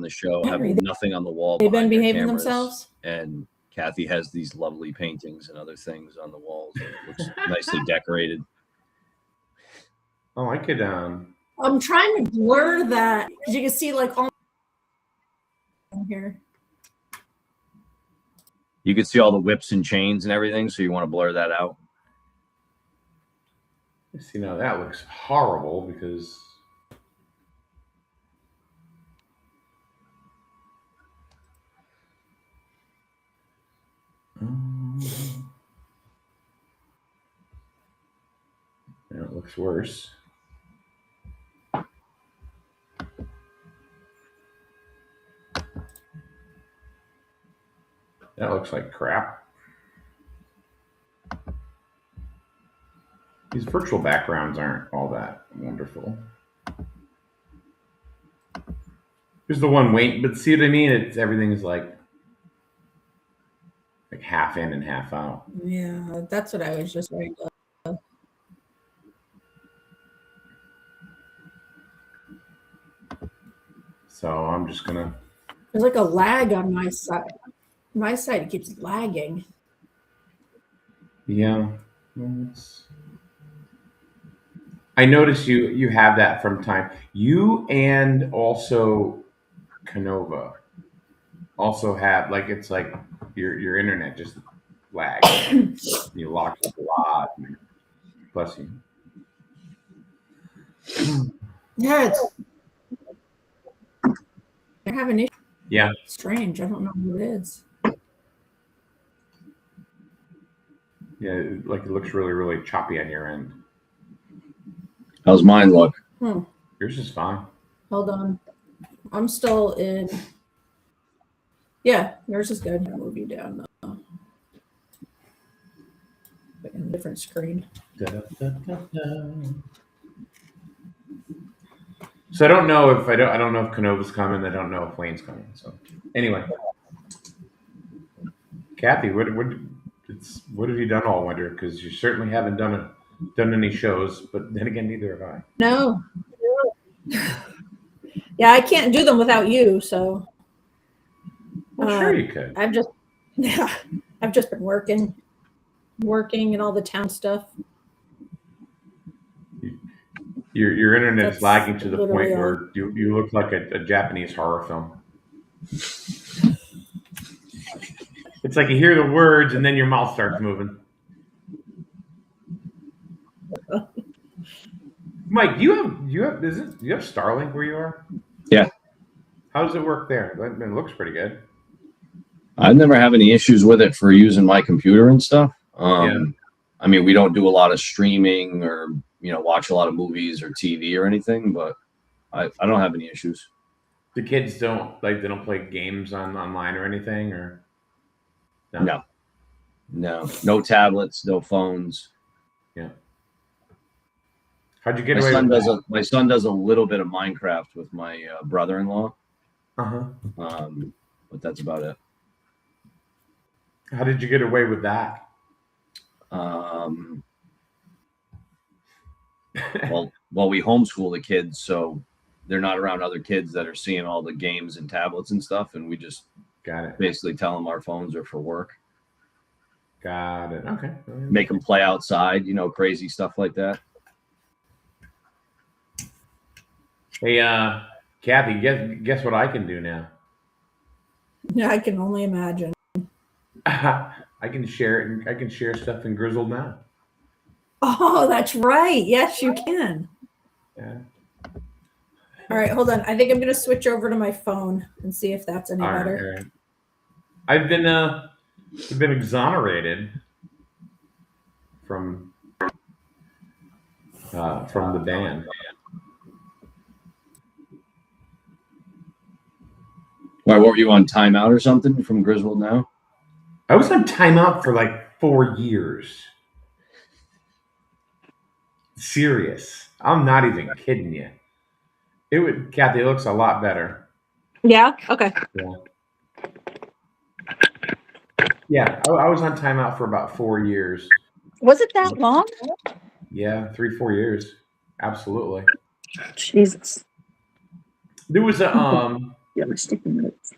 the show have Henry, nothing on the wall. they've been behind their behaving cameras, themselves. and Kathy has these lovely paintings and other things on the walls. It looks nicely decorated. Oh, I could. I'm trying to blur that because you can see like all here. You can see all the whips and chains and everything, so you want to blur that out. See, now that looks horrible because. Now it looks worse. That looks like crap. These virtual backgrounds aren't all that wonderful. Here's the one wait, but see what I mean? It's everything's like half in and half out. Yeah, that's what I was just worried about. So I'm just gonna. There's like a lag on my side. My side keeps lagging. Yeah. I notice you have that from time. You and also Canova also have it's like your internet just lags. You lock up a lot. Bless you. Yeah, I have an issue. Yeah. Strange. I don't know what it is. Yeah, it looks really, really choppy on your end. How's mine look? Yours is fine. Hold on. I'm still in. Yeah, yours is good. I'll move you down though. In a different screen. So I don't know if I don't know if Canova's coming. I don't know if Wayne's coming. So anyway, Kathy, what have you done all winter? Because you certainly haven't done any shows. But then again, neither have I. No. Yeah, I can't do them without you. So. Well, sure you could. I've just been working and all the town stuff. Your internet's lagging to the point where you look like a Japanese horror film. It's like you hear the words and then your mouth starts moving. Mike, do you have Starlink where you are? Yeah. How does it work there? It looks pretty good. I've never had any issues with it for using my computer and stuff. Yeah. I mean, we don't do a lot of streaming or watch a lot of movies or TV or anything, but I don't have any issues. The kids don't they don't play games online or anything, or no tablets, no phones. Yeah. How'd you get away with that? My son does a little bit of Minecraft with my brother-in-law. But that's about it. How did you get away with that? Well, we homeschool the kids, so they're not around other kids that are seeing all the games and tablets and stuff, and we just basically tell them our phones are for work. Got it. Okay. Make them play outside, crazy stuff like that. Hey, Kathy, guess what I can do now? Yeah, I can only imagine. I can share stuff in Grizzled now. Oh, that's right. Yes, you can. Yeah. All right, hold on. I think I'm going to switch over to my phone and see if that's any better. Right. I've been exonerated from the ban. Why, what were you on timeout or something from Griswold now? I was on timeout for like 4 years. Serious. I'm not even kidding you. Kathy, it looks a lot better. Yeah? Okay. Yeah, I was on timeout for about 4 years. Was it that long? Yeah, 3-4 years. Absolutely. Jesus. There was a Yeah, we're sticky notes.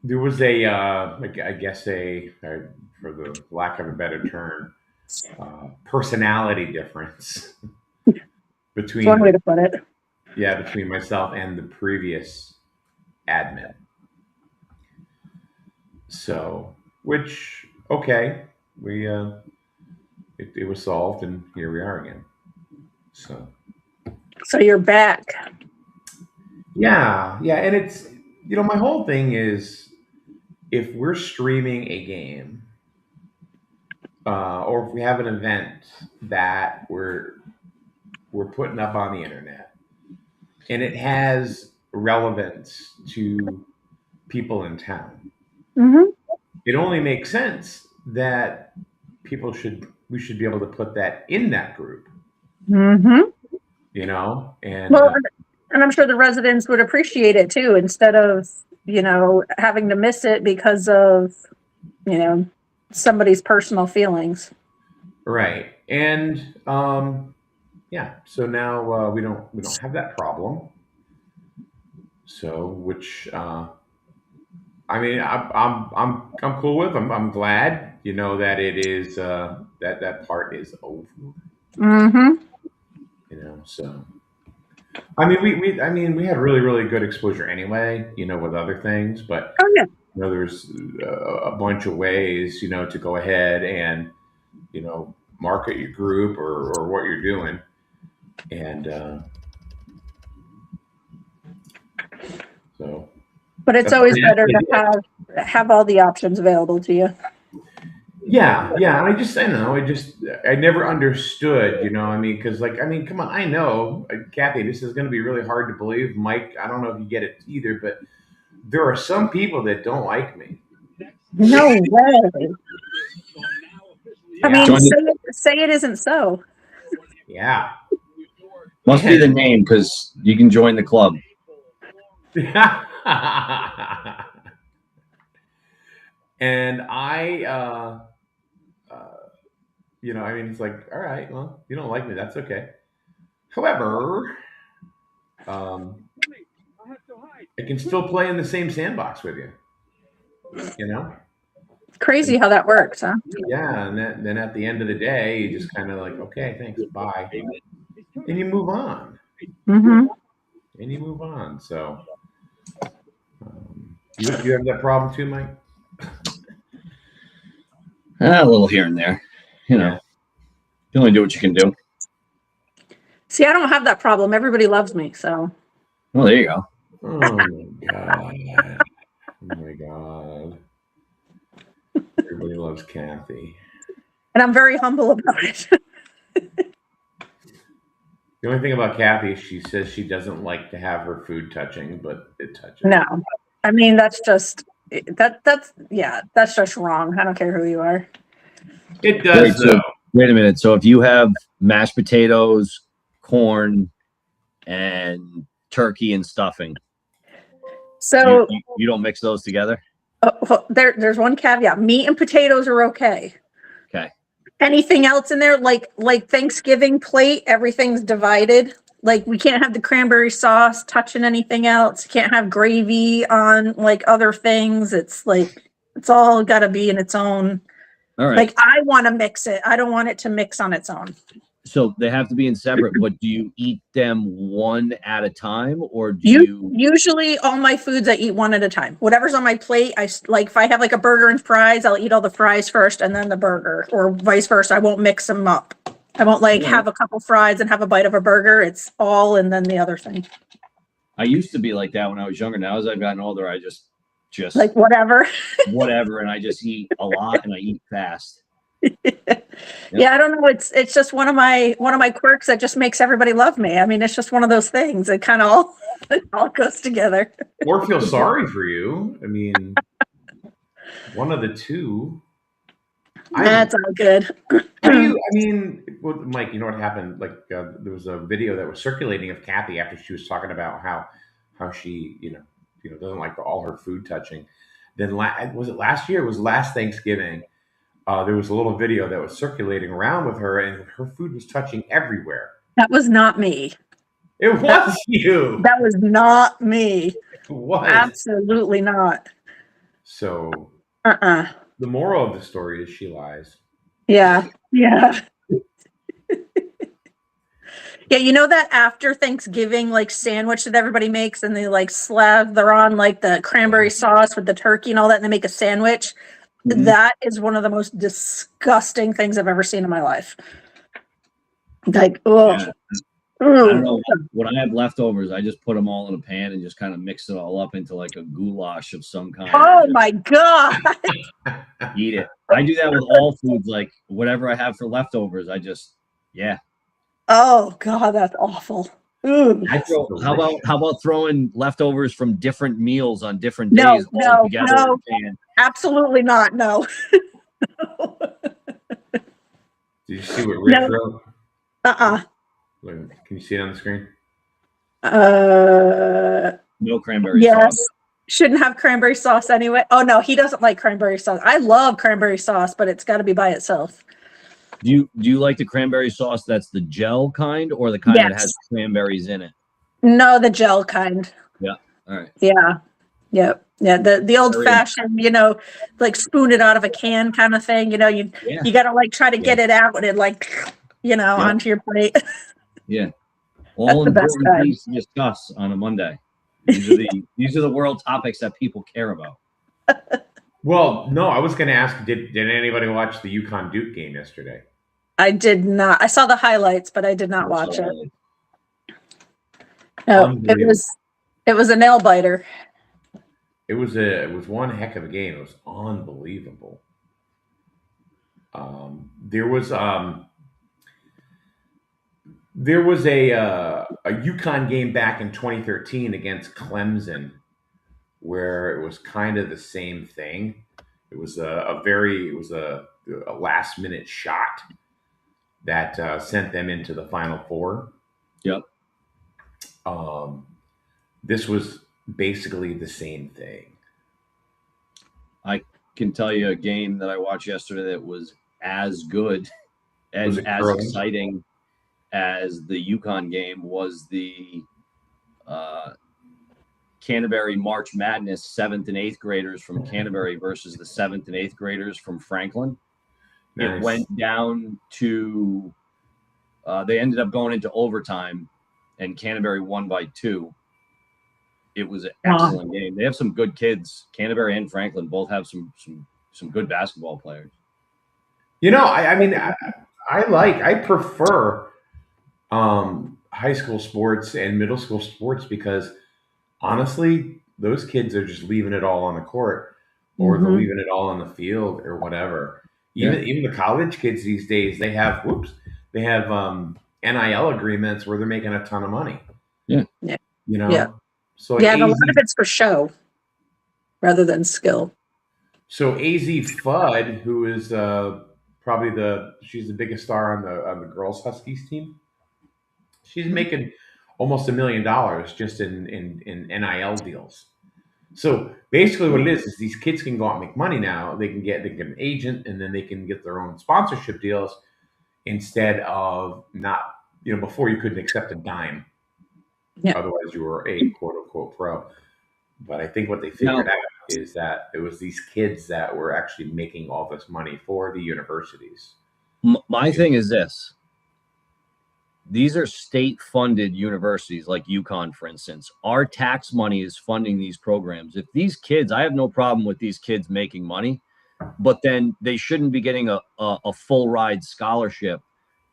There was a, I guess for the lack of a better term, personality difference That's one way between to put it. between myself and the previous admin. So, which okay, we it was solved, and here we are again. So you're back. yeah, and it's my whole thing is if we're streaming a game, or if we have an event that we're putting up on the internet, and it has relevance to people in town, Mm-hmm. it only makes sense that we should be able to put that in that group. Mm-hmm. And Well, and I'm sure the residents would appreciate it too, instead of having to miss it because of somebody's personal feelings. right. And so now we don't have that problem. So which I mean, I'm cool with. I'm glad, that it is that part is over. Mm-hmm. So I mean, we had really really good exposure anyway, with other things, but Oh yeah. there's a bunch of ways, to go ahead and market your group or what you're doing, and so. But it's always better to have all the options available to you. Yeah. I never understood, because come on, I know, Kathy, this is going to be really hard to believe. Mike, I don't know if you get it either, but there are some people that don't like me. No way. I mean, say it isn't so. Yeah. Must be the name, because you can join the club. And I, it's like, all right, well, you don't like me, that's okay. However, I can still play in the same sandbox with you. Crazy how that works, huh? Yeah, and then at the end of the day, you just kind of like, okay, thanks, bye, and you move on. Mm-hmm. And you move on. So, you have that problem too, Mike? A little here and there. You only do what you can do. See, I don't have that problem. Everybody loves me, so. Well, there you go. Oh my god! Oh my god! Everybody loves Kathy. And I'm very humble about it. The only thing about Kathy is she says she doesn't like to have her food touching, but it touches. No, I mean that's just that's just wrong. I don't care who you are. It does though. Wait a minute. So if you have mashed potatoes, corn, and turkey and stuffing, so you don't mix those together? Well, there's one caveat. Meat and potatoes are okay. Okay. Anything else in there, like Thanksgiving plate, everything's divided. Like we can't have the cranberry sauce touching anything else. Can't have gravy on like other things. It's like it's all got to be in its own. All right. Like I want to mix it. I don't want it to mix on its own. So they have to be in separate, but do you eat them one at a time, or do you? Usually all my foods I eat one at a time. Whatever's on my plate, I like if I have like a burger and fries, I'll eat all the fries first and then the burger, or vice versa. I won't mix them up. I won't have a couple fries and have a bite of a burger. It's all and then the other thing. I used to be like that when I was younger. Now as I've gotten older, I just like whatever, and I just eat a lot and I eat fast. Yeah, I don't know. It's just one of my quirks that just makes everybody love me. I mean, it's just one of those things. It kind of all goes together. Or feel sorry for you. I mean, one of the two. That's all good. Mike, you know what happened? Like there was a video that was circulating of Kathy after she was talking about how she doesn't like all her food touching. Then was it last year? It was last Thanksgiving. There was a little video that was circulating around with her, and her food was touching everywhere. That was not me. It was you. That was not me. was. Absolutely not. So Uh-uh. the moral of the story is she lies. Yeah. Yeah. Yeah, you know that after Thanksgiving like sandwich that everybody makes and they like slather on like the cranberry sauce with the turkey and all that and they make a sandwich? Mhm. That is one of the most disgusting things I've ever seen in my life. Like, oh, Yeah. I don't know. When I have leftovers, I just put them all in a pan and just kind of mix it all up into like a goulash of some kind. Oh and my God. just eat it. I do that with all foods. Like whatever I have for leftovers, I just Oh God, that's awful. Ooh. That's How about throwing leftovers from different meals on different No, days all no, together no. in a pan? Absolutely not. No. Did you see what Rich No. wrote? Uh-uh. Can you see it on the screen? No cranberry Yes. sauce. Shouldn't have cranberry sauce anyway. Oh no, he doesn't like cranberry sauce. I love cranberry sauce, but it's got to be by itself. Do you like the cranberry sauce that's the gel kind or the kind that Yes. has cranberries in it? No, the gel kind. Yeah. All right. Yeah. Yep. Yeah. The old Very- fashioned, like spoon it out of a can kind of thing. You Yeah. gotta like try to get it out and like, Yep. onto your plate. Yeah. All the best important kind. things to discuss on a Monday. These are the world topics that people care about. Well, no, I was going to ask, did anybody watch the UConn Duke game yesterday? I did not. I saw the highlights, but I did not watch it. No, it was a nail biter. It was one heck of a game. It was unbelievable. There was a UConn game back in 2013 against Clemson where it was kind of the same thing. It was a last minute shot that sent them into the Final Four. Yep. This was basically the same thing. I can tell you a game that I watched yesterday that was as good and Was it as curling? exciting as the UConn game was the Canterbury March Madness 7th and 8th graders from Canterbury versus the 7th and 8th graders from Franklin. Nice. It went down to they ended up going into overtime and Canterbury won by 2. It was an excellent game. They have some good kids. Canterbury and Franklin both have some good basketball players. I prefer high school sports and middle school sports because honestly, those kids are just leaving it all on the court or they're leaving it all on the field or whatever. Even the college kids these days, they have NIL agreements where they're making a ton of money. Yeah. So and a lot of it's for show rather than skill. So AZ Fudd, who is she's the biggest star on the girls Huskies team. She's making almost $1 million just in NIL deals. So basically, what it is these kids can go out and make money now. They can get an agent, and then they can get their own sponsorship deals instead of not. Before you couldn't accept a dime. Yeah. Otherwise, you were a quote unquote pro. But I think what they figured out is that it was these kids that were actually making all this money for the universities. My thing is this. These are state-funded universities like UConn, for instance. Our tax money is funding these programs. If these kids, I have no problem with these kids making money, but then they shouldn't be getting a full ride scholarship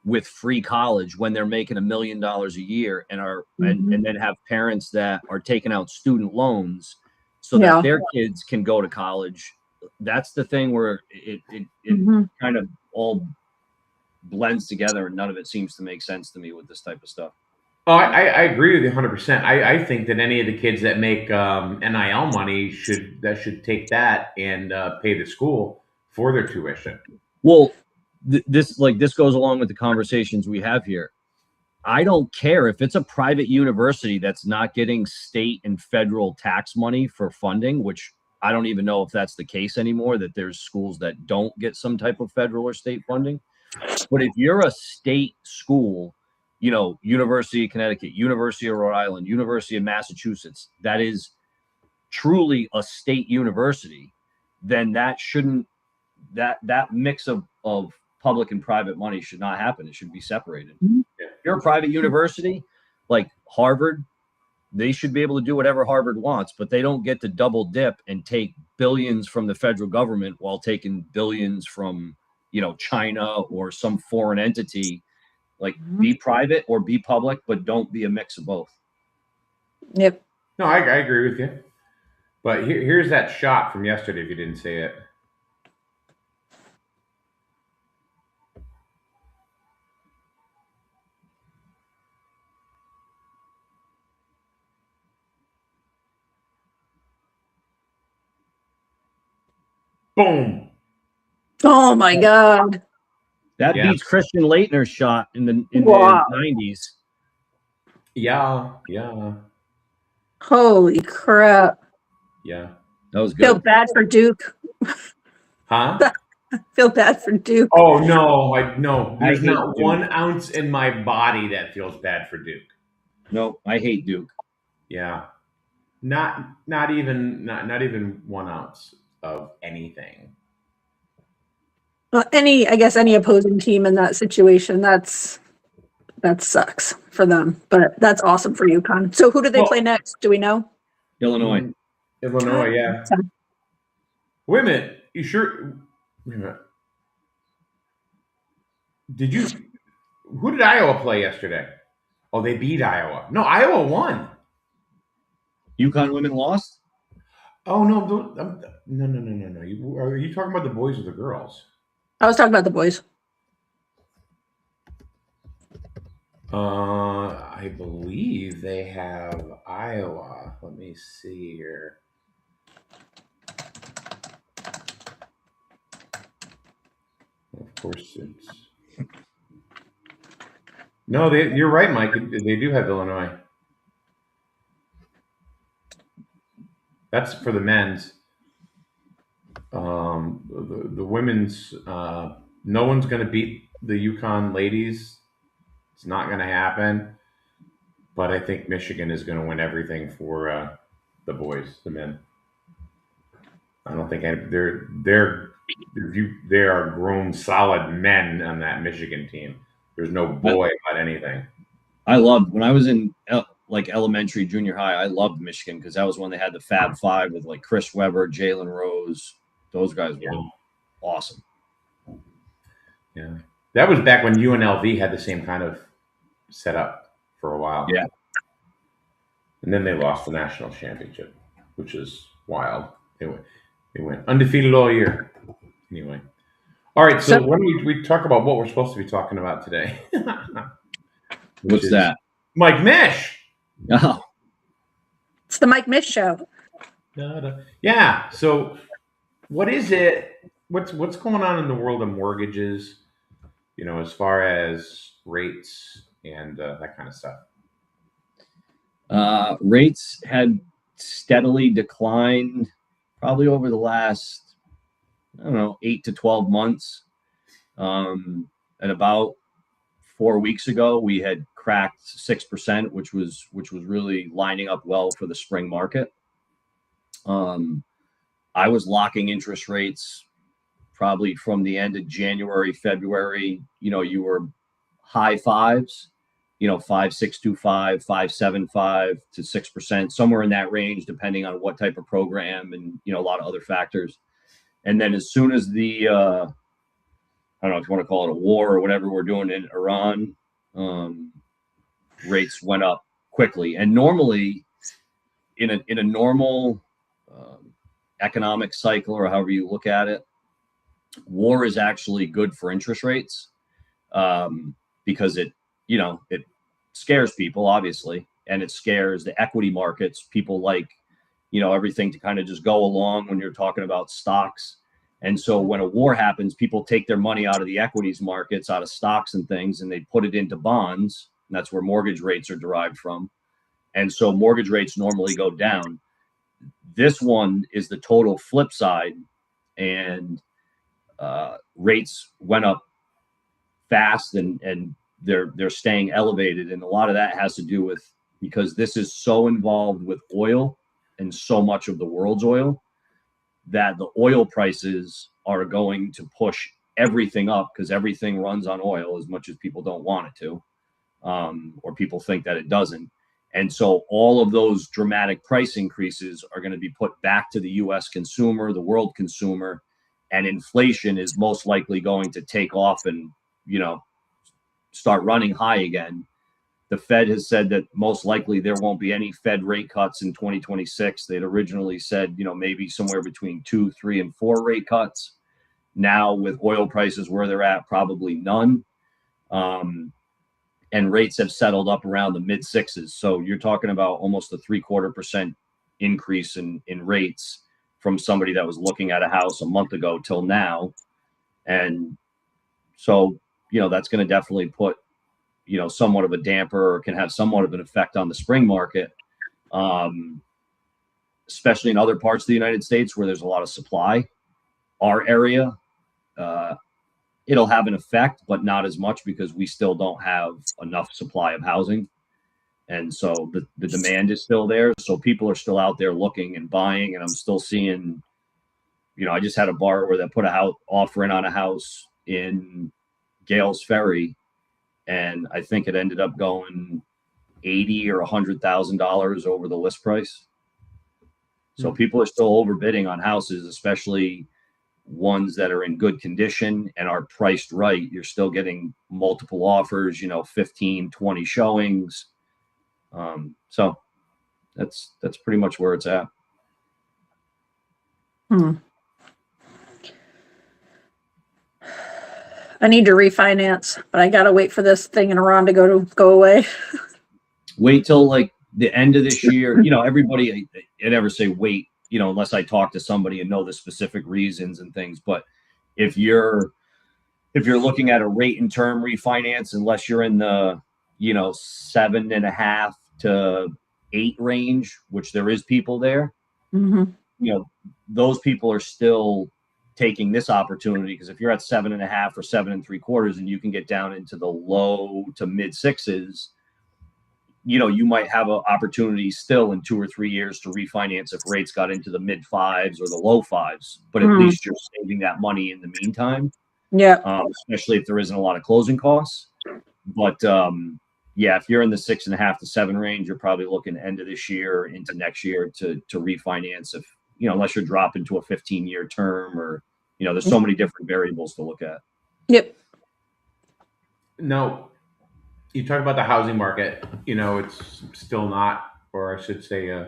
with free college when they're making $1 million a year and then have parents that are taking out student loans so that their kids can go to college. That's the thing where it kind of all blends together and none of it seems to make sense to me with this type of stuff. Oh, I agree with you 100%. I think that any of the kids that make NIL money should take that and pay the school for their tuition. Well, this goes along with the conversations we have here. I don't care if it's a private university that's not getting state and federal tax money for funding, which I don't even know if that's the case anymore, that there's schools that don't get some type of federal or state funding. But if you're a state school, University of Connecticut, University of Rhode Island, University of Massachusetts, that is truly a state university, then that shouldn't, that mix of public and private money should not happen. It should be separated. Mhm. If you're a private university like Harvard, they should be able to do whatever Harvard wants, but they don't get to double dip and take billions from the federal government while taking billions from, China or some foreign entity. Like, be private or be public, but don't be a mix of both. Yep. No, I agree with you. But here's that shot from yesterday. If you didn't see it. Boom. Oh my God. That Yeah. beats Christian Leitner's shot in the Wow. 90s. Yeah. Holy crap. Yeah. That was Feel good. bad for Duke. Huh? Feel bad for Duke. Oh no! No. There's hate not Duke. 1 ounce in my body that feels bad for Duke. No, I hate Duke. Yeah. Not even 1 ounce of anything. Well, any opposing team in that situation, that sucks for them. But that's awesome for UConn. So who do they play next? Do we know? Illinois. Illinois, yeah. Wait a minute. You sure? Wait a minute. Who did Iowa play yesterday? Oh, they beat Iowa. No, Iowa won. UConn women lost? Oh, no. No. Are you talking about the boys or the girls? I was talking about the boys. I believe they have Iowa. Let me see here. Of course, it's no. You're right, Mike. They do have Illinois. That's for the men's. The women's. No one's going to beat the UConn ladies. It's not going to happen. But I think Michigan is going to win everything for the boys, the men. I don't think they are grown, solid men on that Michigan team. There's no boy about anything. I loved when I was in elementary, junior high. I loved Michigan because that was when they had the Fab Five with like Chris Webber, Jalen Rose. Those guys were awesome. Yeah, that was back when UNLV had the same kind of setup for a while. Yeah, and then they lost the national championship, which is wild. They went undefeated all year. Anyway, all right. So when we talk about what we're supposed to be talking about today, what's that? Mike Mish. Oh, It's the Mike Mish show. Yeah. So, what is it? What's going on in the world of mortgages? As far as rates and that kind of stuff. Rates had steadily declined probably over the last, 8 to 12 months. And about 4 weeks ago, we had cracked 6%, which was really lining up well for the spring market. I was locking interest rates probably from the end of January, February. You were high fives, 5.625, 5.75 to 6%, somewhere in that range, depending on what type of program and a lot of other factors. And then as soon as the I don't know if you want to call it a war or whatever we're doing in Iran, rates went up quickly. And normally, in a normal economic cycle, or however you look at it, war is actually good for interest rates because it scares people, obviously, and it scares the equity markets. People like everything to kind of just go along when you're talking about stocks. And so when a war happens, people take their money out of the equities markets, out of stocks and things, and they put it into bonds. And that's where mortgage rates are derived from. And so mortgage rates normally go down. This one is the total flip side, and rates went up fast, and they're staying elevated. And a lot of that has to do with, because this is so involved with oil and so much of the world's oil that the oil prices are going to push everything up because everything runs on oil as much as people don't want it to, or people think that it doesn't. And so all of those dramatic price increases are going to be put back to the US consumer, the world consumer, and inflation is most likely going to take off and, start running high again. The Fed has said that most likely there won't be any Fed rate cuts in 2026. They'd originally said, maybe somewhere between 2, 3, and 4 rate cuts. Now with oil prices where they're at, probably none. And rates have settled up around the mid sixes. So you're talking about almost a 0.75% increase in rates from somebody that was looking at a house a month ago till now. And so, that's going to definitely put, somewhat of a damper or can have somewhat of an effect on the spring market, especially in other parts of the United States where there's a lot of supply. Our area, it'll have an effect, but not as much because we still don't have enough supply of housing. And so the demand is still there. So people are still out there looking and buying. And I'm still seeing, I just had a borrower that put a offer in on a house in Gales Ferry. And I think it ended up going $80,000 or $100,000 over the list price. So people are still overbidding on houses, especially ones that are in good condition and are priced right. You're still getting multiple offers, 15, 20 showings. So that's pretty much where it's at. I need to refinance, but I gotta wait for this thing in Iran to go away. Wait till like the end of this year. Everybody, I never say wait, unless I talk to somebody and know the specific reasons and things. But if you're looking at a rate and term refinance, unless you're in the 7.5 to 8 range, which there is people there, those people are still taking this opportunity, because if you're at 7.5 or 7.75 and you can get down into the low to mid sixes, you might have an opportunity still in 2 or 3 years to refinance if rates got into the mid fives or the low fives, but at least you're saving that money in the meantime. Yeah. Especially if there isn't a lot of closing costs. But if you're in the 6.5 to 7 range, you're probably looking end of this year into next year to refinance if, unless you're dropping to a 15-year term or, there's so many different variables to look at. Yep. No, you talk about the housing market, it's still not, or I should say,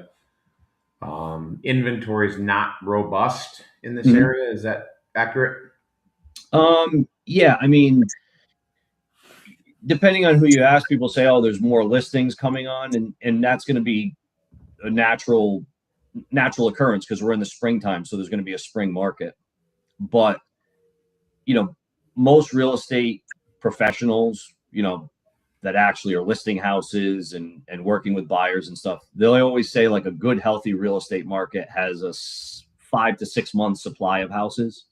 inventory is not robust in this area. Is that accurate? Yeah, I mean, depending on who you ask, people say, oh, there's more listings coming on, and that's going to be a natural occurrence because we're in the springtime, so there's going to be a spring market. But most real estate professionals, that actually are listing houses and working with buyers and stuff, they'll always say like a good, healthy real estate market has a 5 to 6 months supply of houses.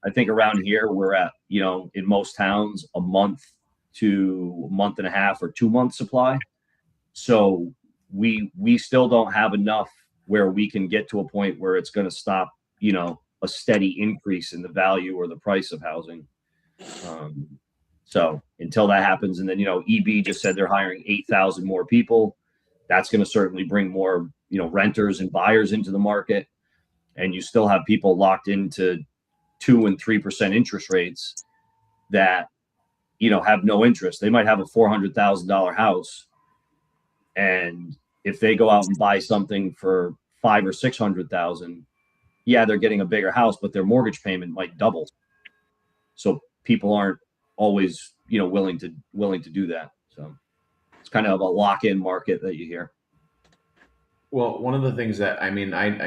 I think around here we're at, in most towns, a month to a month and a half or 2 months supply. So we still don't have enough where we can get to a point where it's going to stop, a steady increase in the value or the price of housing. So until that happens, and then, EB just said they're hiring 8,000 more people. That's going to certainly bring more, renters and buyers into the market. And you still have people locked into 2 and 3% interest rates that, have no interest. They might have a $400,000 house. And if they go out and buy something for 500,000 or 600,000, yeah, they're getting a bigger house, but their mortgage payment might double. So people aren't always, willing to do that. So it's kind of a lock-in market that you hear. Well, one of the things that, I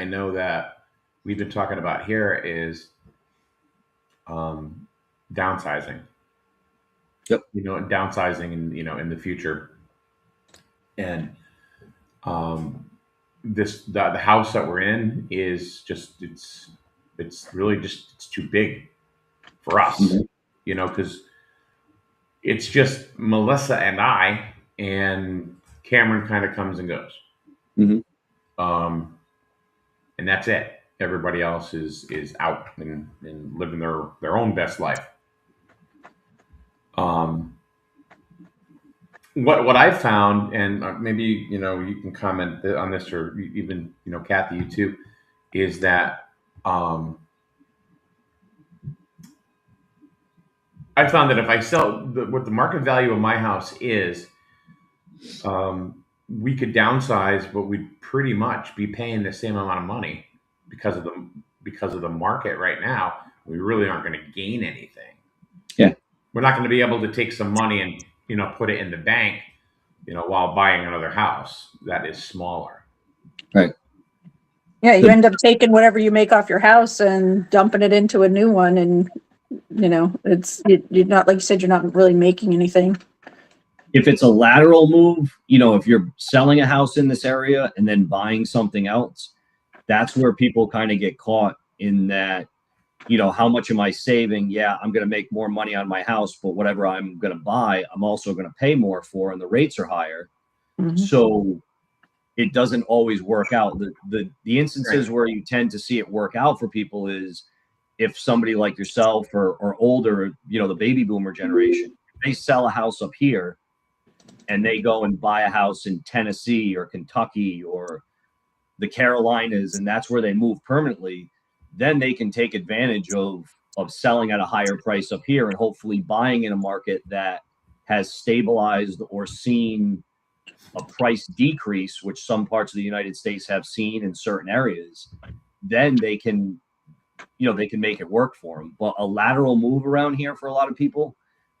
know that we've been talking about here is downsizing. Yep. Downsizing in the future. And the house that we're in is just, it's really just, it's too big for us, because it's just Melissa and I, and Cameron kind of comes and goes. and that's it. Everybody else is out and living their own best life. What I've found, and maybe you can comment on this, or even Kathy, you too, is that I found that if I sell what the market value of my house is, we could downsize, but we'd pretty much be paying the same amount of money because of the market right now. We really aren't going to gain anything. Yeah, we're not going to be able to take some money and put it in the bank, while buying another house that is smaller. right. Yeah, you end up taking whatever you make off your house and dumping it into a new one, and you're not, like you said, you're not really making anything. If it's a lateral move, if you're selling a house in this area and then buying something else, that's where people kind of get caught in that, how much am I saving? Yeah, I'm going to make more money on my house, but whatever I'm going to buy, I'm also going to pay more for, and the rates are higher. Mm-hmm. So it doesn't always work out. The instances where you tend to see it work out for people is if somebody like yourself or older, the baby boomer generation, they sell a house up here and they go and buy a house in Tennessee or Kentucky or the Carolinas, and that's where they move permanently, then they can take advantage of selling at a higher price up here and hopefully buying in a market that has stabilized or seen a price decrease, which some parts of the United States have seen in certain areas. Then they can make it work for them. But a lateral move around here for a lot of people,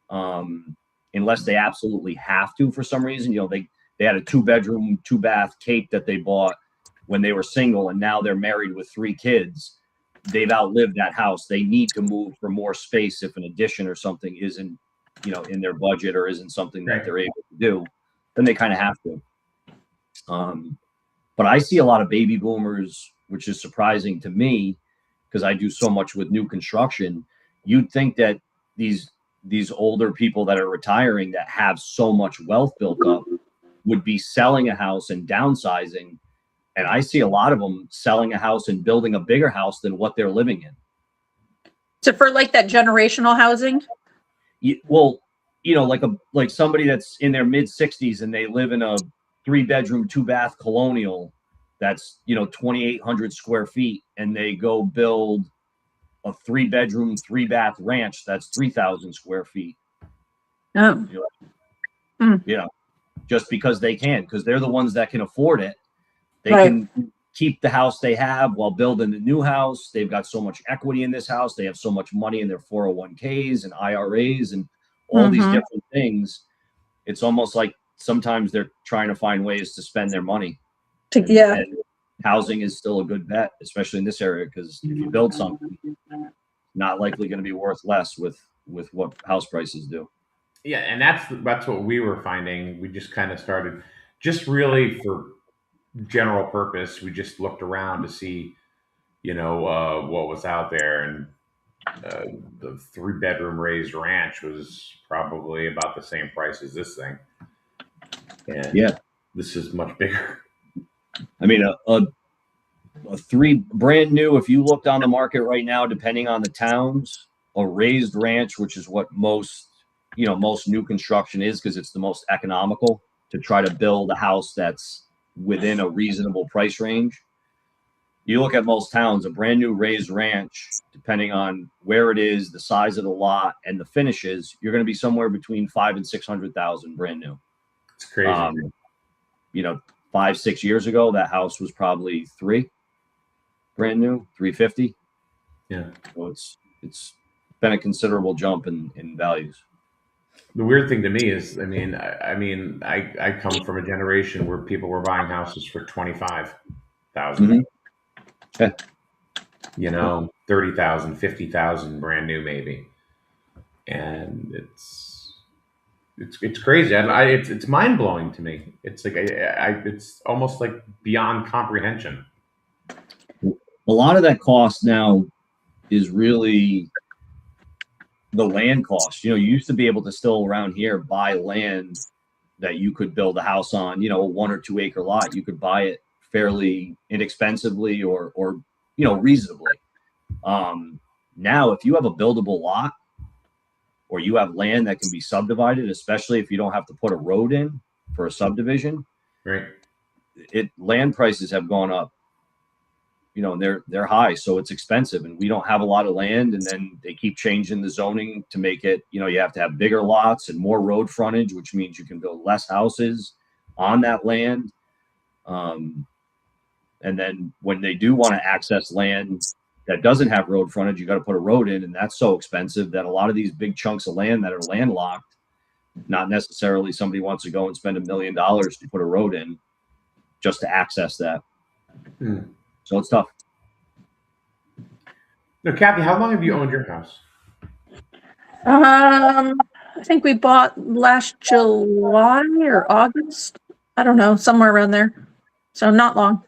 unless they absolutely have to for some reason, they had a 2-bedroom, 2-bath Cape that they bought when they were single, and now they're married with 3 kids. They've outlived that house. They need to move for more space if an addition or something isn't, in their budget or isn't something that they're able to do. Then they kind of have to. But I see a lot of baby boomers, which is surprising to me because I do so much with new construction. You'd think that these older people that are retiring that have so much wealth built up would be selling a house and downsizing. And I see a lot of them selling a house and building a bigger house than what they're living in. So for like that generational housing? Like somebody that's in their mid 60s and they live in a 3-bedroom, 2-bath colonial that's 2,800 square feet, and they go build a 3-bedroom, 3-bath ranch that's 3,000 square feet. Oh, just because they can, because they're the ones that can afford it. They can keep the house they have while building the new house. They've got so much equity in this house. They have so much money in their 401ks and IRAs and all these different things. It's almost like sometimes they're trying to find ways to spend their money. And housing is still a good bet, especially in this area, because if you build something, not likely going to be worth less with what house prices do. Yeah, and that's what we were finding. We just kind of started just really for general purpose. We just looked around to see, what was out there, and the 3-bedroom raised ranch was probably about the same price as this thing. And this is much bigger. I mean, a 3 brand new, if you looked on the market right now, depending on the towns, a raised ranch, which is what most new construction is, because it's the most economical to try to build a house that's within a reasonable price range. You look at most towns, a brand new raised ranch, depending on where it is, the size of the lot, and the finishes, you're going to be somewhere between $500,000 and $600,000 brand new. It's crazy. 5-6 years ago, that house was probably $3 brand new, $350. Yeah. So it's been a considerable jump in values. The weird thing to me is, I come from a generation where people were buying houses for $25,000. Okay. 30,000, 50,000 brand new, maybe. And it's crazy. It's mind blowing to me. It's like it's almost like beyond comprehension. A lot of that cost now is really the land cost. You used to be able to still around here buy land that you could build a house on. A 1 or 2 acre lot. You could buy it fairly inexpensively or reasonably. Now, if you have a buildable lot or you have land that can be subdivided, especially if you don't have to put a road in for a subdivision, Right. Land prices have gone up. They're high, so it's expensive, and we don't have a lot of land. And then they keep changing the zoning to make it, you have to have bigger lots and more road frontage, which means you can build less houses on that land. And then when they do want to access land that doesn't have road frontage, you got to put a road in, and that's so expensive that a lot of these big chunks of land that are landlocked, not necessarily somebody wants to go and spend $1 million to put a road in just to access that. So it's tough. Now, Kathy, how long have you owned your house? I think we bought last July or August. I don't know, somewhere around there. So not long.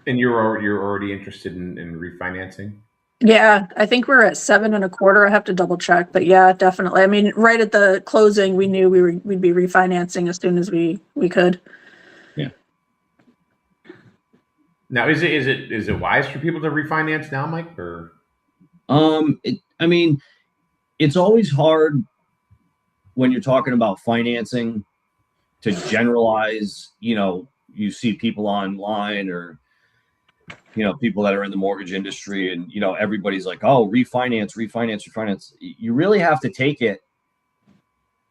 And you're already interested in refinancing? Yeah, I think we're at 7.25. I have to double check, but yeah, definitely. I mean, right at the closing, we knew we'd be refinancing as soon as we could. Yeah. Now, is it wise for people to refinance now, Mike? Or it's always hard when you're talking about financing to generalize. You see people online or people that are in the mortgage industry, and everybody's like, oh, refinance. You really have to take it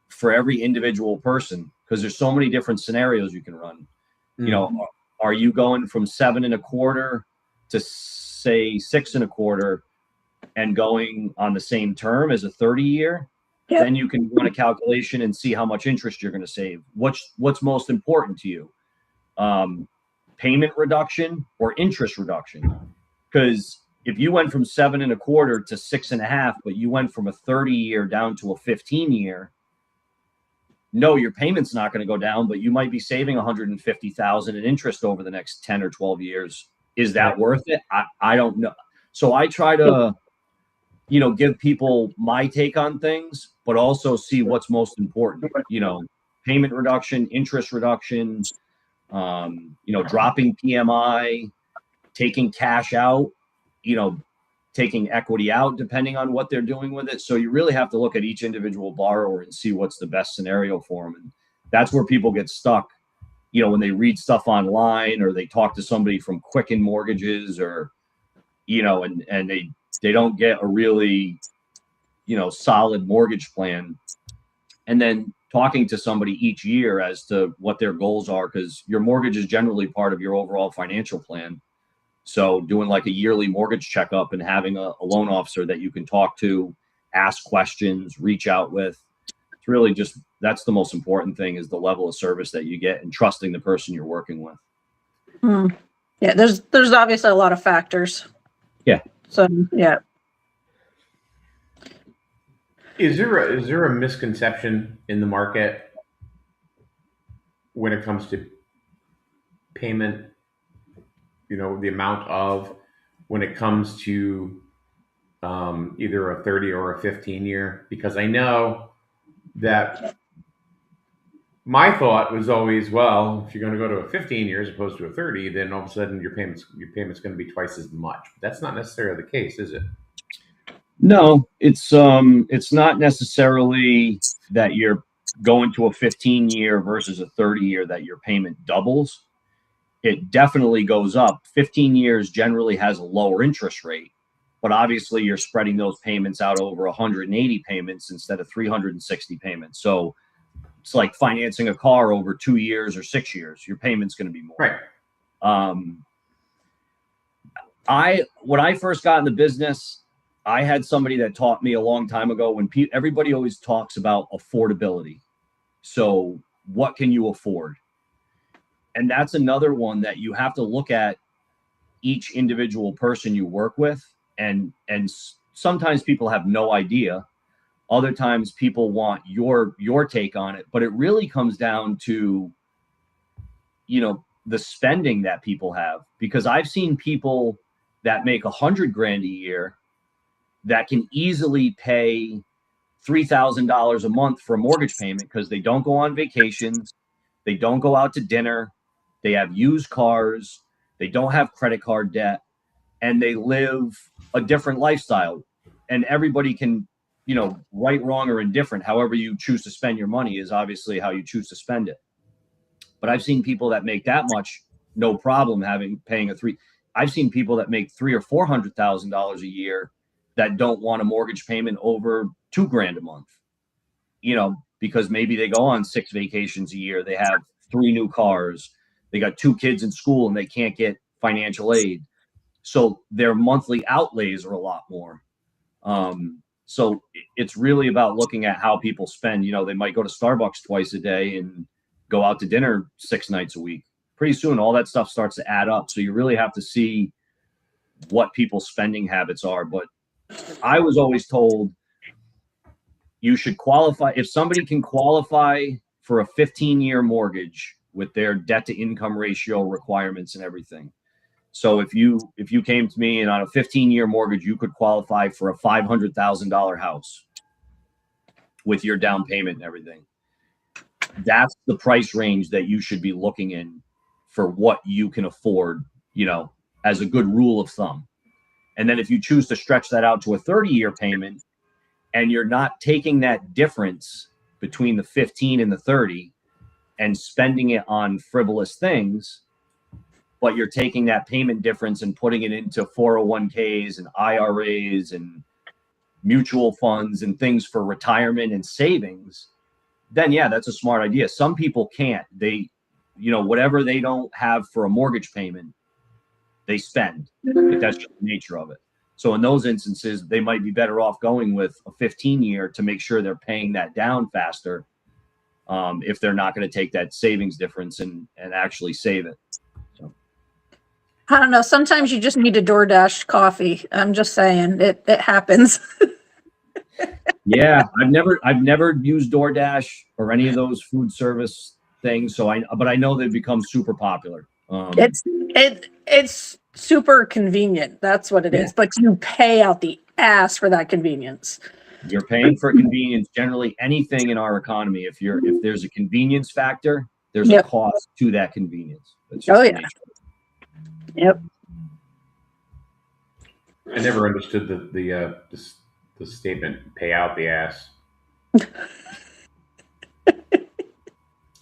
for every individual person, because there's so many different scenarios you can run. Are you going from 7.25 to say 6.25 and going on the same term as a 30-year? Yep. Then you can run a calculation and see how much interest you're going to save. What's most important to you? Payment reduction or interest reduction? Because if you went from 7.25 to 6.5, but you went from a 30-year down to a 15-year, no, your payment's not going to go down, but you might be saving $150,000 in interest over the next 10 or 12 years. Is that worth it? I don't know. So I try to, give people my take on things, but also see what's most important. Payment reduction, interest reduction, dropping PMI, taking cash out, taking equity out, depending on what they're doing with it. So you really have to look at each individual borrower and see what's the best scenario for them. And that's where people get stuck, when they read stuff online or they talk to somebody from Quicken Mortgages or, and they don't get a really, solid mortgage plan. And then talking to somebody each year as to what their goals are, because your mortgage is generally part of your overall financial plan. So doing like a yearly mortgage checkup and having a loan officer that you can talk to, ask questions, reach out with, it's really just, that's the most important thing, is the level of service that you get and trusting the person you're working with. Yeah, there's obviously a lot of factors. Yeah. So yeah. Is there a misconception in the market when it comes to payment? The amount of, when it comes to either a 30 or a 15-year, because I know that my thought was always, well, if you're going to go to a 15 year as opposed to a 30, then all of a sudden your payment's going to be twice as much. But that's not necessarily the case, is it? No, it's not necessarily that you're going to a 15-year versus a 30-year that your payment doubles. It definitely goes up. 15 years generally has a lower interest rate, but obviously you're spreading those payments out over 180 payments instead of 360 payments. So it's like financing a car over 2 years or 6 years. Your payment's going to be more. Right. When I first got in the business, I had somebody that taught me a long time ago, when everybody always talks about affordability. So what can you afford? And that's another one that you have to look at each individual person you work with. And sometimes people have no idea. Other times people want your take on it, but it really comes down to, the spending that people have, because I've seen people that make $100,000 a year that can easily pay $3,000 a month for a mortgage payment because they don't go on vacations. They don't go out to dinner. They have used cars. They don't have credit card debt, and they live a different lifestyle. And everybody can, right, wrong, or indifferent, however you choose to spend your money is obviously how you choose to spend it. But I've seen people that make that much, no problem paying I've seen people that make $300,000 or $400,000 a year that don't want a mortgage payment over $2,000 a month, because maybe they go on 6 vacations a year. They have 3 new cars. They got 2 kids in school and they can't get financial aid. So their monthly outlays are a lot more. So it's really about looking at how people spend. They might go to Starbucks twice a day and go out to dinner 6 nights a week. Pretty soon, all that stuff starts to add up. So you really have to see what people's spending habits are. But I was always told you should qualify. If somebody can qualify for a 15-year mortgage with their debt to income ratio requirements and everything. So if you came to me and on a 15-year mortgage, you could qualify for a $500,000 house with your down payment and everything. That's the price range that you should be looking in for what you can afford, as a good rule of thumb. And then if you choose to stretch that out to a 30-year payment and you're not taking that difference between the 15 and the 30 and spending it on frivolous things, but you're taking that payment difference and putting it into 401ks and IRAs and mutual funds and things for retirement and savings, then yeah, that's a smart idea. Some people can't. They, whatever they don't have for a mortgage payment, they spend. But that's just the nature of it. So in those instances, they might be better off going with a 15-year to make sure they're paying that down faster, if they're not going to take that savings difference and actually save it. So. I don't know. Sometimes you just need a DoorDash coffee. I'm just saying it happens. Yeah, I've never used DoorDash or any of those food service things. But I know they've become super popular. It's super convenient. That's what it is. But you pay out the ass for that convenience. You're paying for convenience. Generally, anything in our economy, if there's a convenience factor, there's a cost to that convenience. Yep. I never understood the statement "pay out the ass."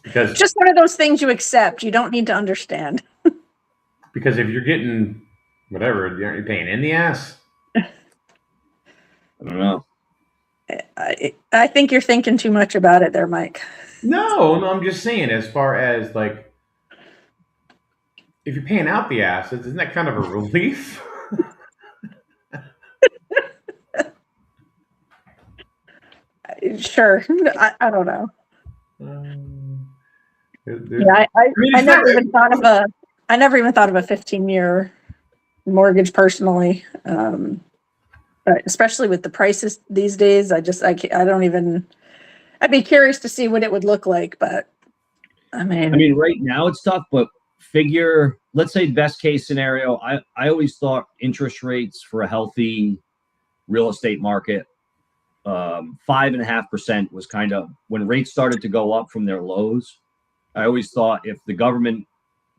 Because it's just one of those things you accept. You don't need to understand. Because if you're getting whatever, aren't you paying in the ass? I don't know. I think you're thinking too much about it there, Mike. No, I'm just saying, as far as like, if you're paying out the ass, isn't that kind of a relief? Sure. I don't know. I never even thought of a 15-year mortgage personally. Especially with the prices these days, I'd be curious to see what it would look like, but I mean right now it's tough, but let's say best case scenario, I always thought interest rates for a healthy real estate market, 5.5% was kind of when rates started to go up from their lows. I always thought if the government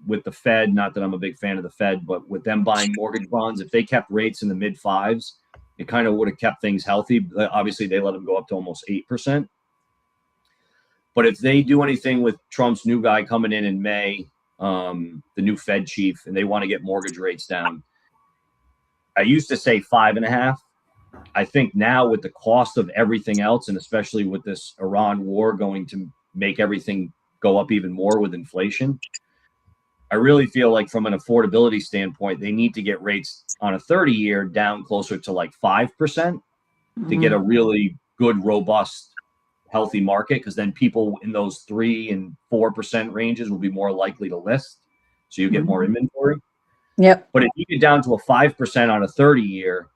with the Fed, not that I'm a big fan of the Fed, but with them buying mortgage bonds, if they kept rates in the mid 5s, it kind of would have kept things healthy. Obviously, they let them go up to almost 8%. But if they do anything with Trump's new guy coming in May, the new Fed chief, and they want to get mortgage rates down, I used to say 5.5. I think now with the cost of everything else, and especially with this Iran war going to make everything go up even more with inflation, I really feel like from an affordability standpoint, they need to get rates on a 30-year down closer to like 5% to get a really good, robust, healthy market, because then people in those 3 and 4% ranges will be more likely to list. So you get more inventory. Yep. But if you get down to a 5% on a 30-year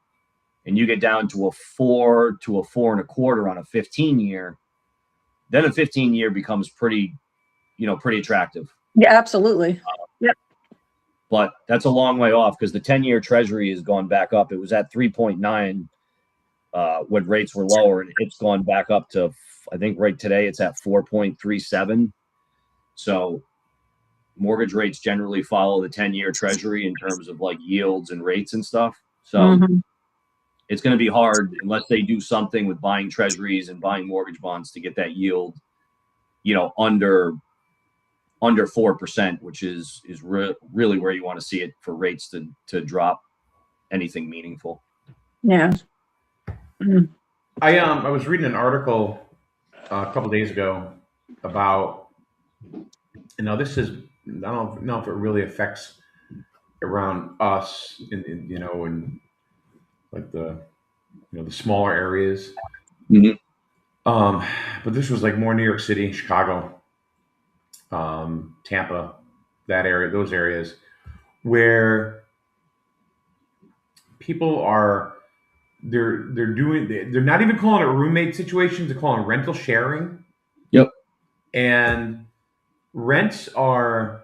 and you get down to a 4 to a 4.25 on a 15-year, then a 15-year becomes pretty attractive. Yeah, absolutely. Yep. But that's a long way off because the 10-year Treasury has gone back up. It was at 3.9 when rates were lower, and it's gone back up to, I think right today it's at 4.37. So mortgage rates generally follow the 10-year treasury in terms of like yields and rates and stuff. So it's going to be hard unless they do something with buying treasuries and buying mortgage bonds to get that yield, under 4%, which is really where you want to see it for rates to drop anything meaningful. Yeah. I was reading an article a couple days ago about, this is, I don't know if it really affects around us in like the smaller areas. But this was like more New York City, Chicago, Tampa, those areas where people are they're not even calling it roommate situations, they're calling it rental sharing. Yep. And rents are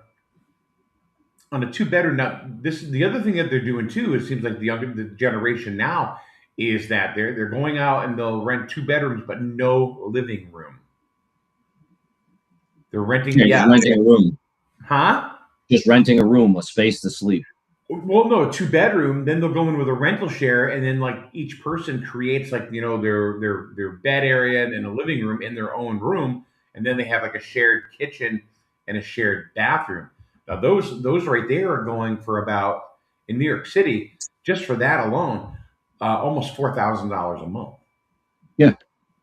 on a 2-bedroom. Now, the other thing that they're doing too, it seems like the generation now is that they're going out and they'll rent 2 bedrooms but no living room. They're renting, renting a room. Huh? Just renting a room, a space to sleep. Well, no, 2-bedroom. Then they'll go in with a rental share, and then like each person creates like their bed area and a living room in their own room, and then they have like a shared kitchen and a shared bathroom. Now those right there are going for about, in New York City, just for that alone, almost $4,000 a month. Yeah.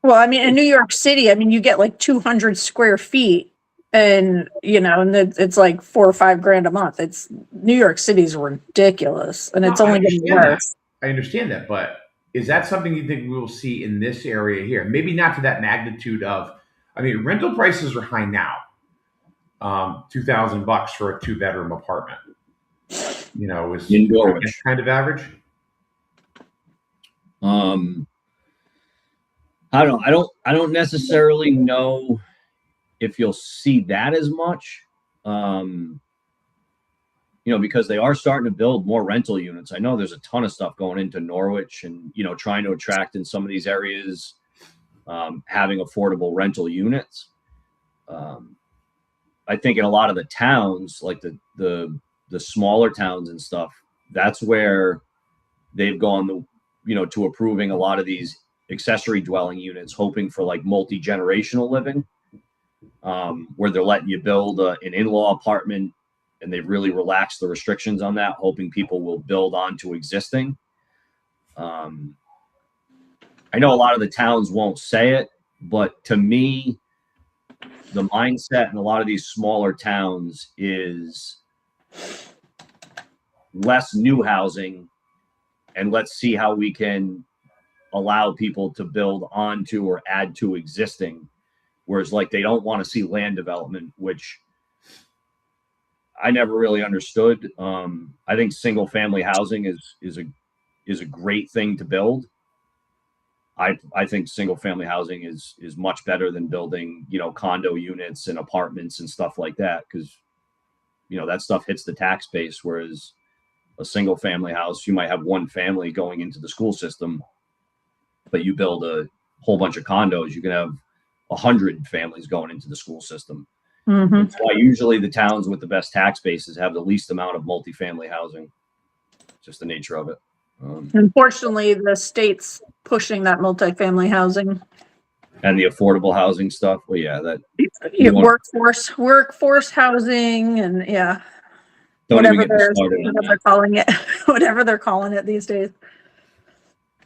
Well, I mean, in New York City, you get like 200 square feet. And, and it's like $4 or $5 grand a month. New York City's ridiculous, and it's only getting worse. I understand that, but is that something you think we will see in this area here? Maybe not to that magnitude of, rental prices are high now. $2,000 for a 2-bedroom apartment. Is kind of average. I don't necessarily know if you'll see that as much, because they are starting to build more rental units. I know there's a ton of stuff going into Norwich and, trying to attract in some of these areas, having affordable rental units. I think in a lot of the towns, like the smaller towns and stuff, that's where they've gone, to approving a lot of these accessory dwelling units, hoping for like multi-generational living. Where they're letting you build an in-law apartment, and they've really relaxed the restrictions on that, hoping people will build onto existing. I know a lot of the towns won't say it, but to me, the mindset in a lot of these smaller towns is less new housing, and let's see how we can allow people to build onto or add to existing. Whereas like they don't want to see land development, which I never really understood. I think single family housing is a great thing to build. I think single family housing is much better than building, condo units and apartments and stuff like that, because that stuff hits the tax base, whereas a single family house, you might have one family going into the school system, but you build a whole bunch of condos, you can have 100 families going into the school system. That's why usually the towns with the best tax bases have the least amount of multifamily housing. Just the nature of it. Unfortunately, the state's pushing that multifamily housing and the affordable housing stuff. Well, yeah, that workforce housing, and whatever they're calling it, whatever they're calling it these days.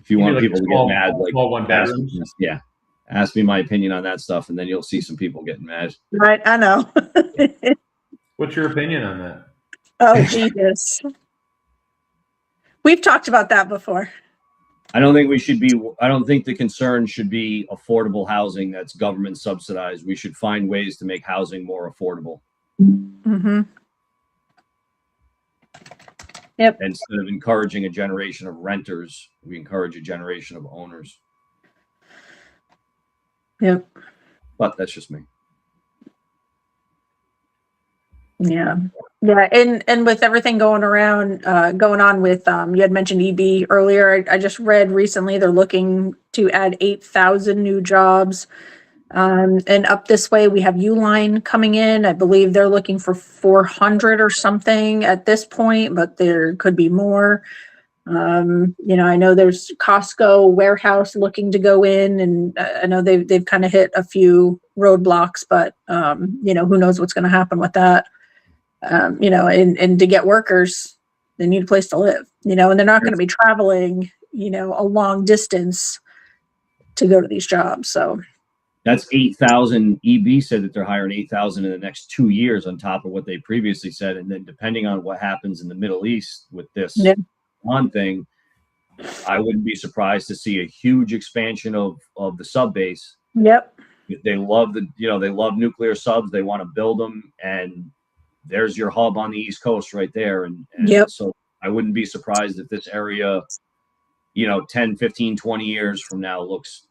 If you want people to get mad, like small 1-bedrooms, ask me my opinion on that stuff, and then you'll see some people getting mad. Right, I know. What's your opinion on that? Oh, Jesus. We've talked about that before. I don't think the concern should be affordable housing that's government subsidized. We should find ways to make housing more affordable. Yep. Instead of encouraging a generation of renters, we encourage a generation of owners. Yep. But that's just me. Yeah. And with everything going on with, you had mentioned EB earlier. I just read recently they're looking to add 8,000 new jobs And up this way, we have Uline coming in. I believe they're looking for 400 or something at this point, but there could be more. I know there's Costco warehouse looking to go in, and I know they've kind of hit a few roadblocks, but who knows what's going to happen with that. And to get workers, they need a place to live, and they're not going to be traveling, a long distance to go to these jobs. So that's 8,000. EB said that they're hiring 8,000 in the next 2 years on top of what they previously said. And then depending on what happens in the Middle East with this on thing, I wouldn't be surprised to see a huge expansion of the sub base. Yep. They love they love nuclear subs. They want to build them, and there's your hub on the East Coast right there. And so I wouldn't be surprised if this area, 10, 15, 20 years from now looks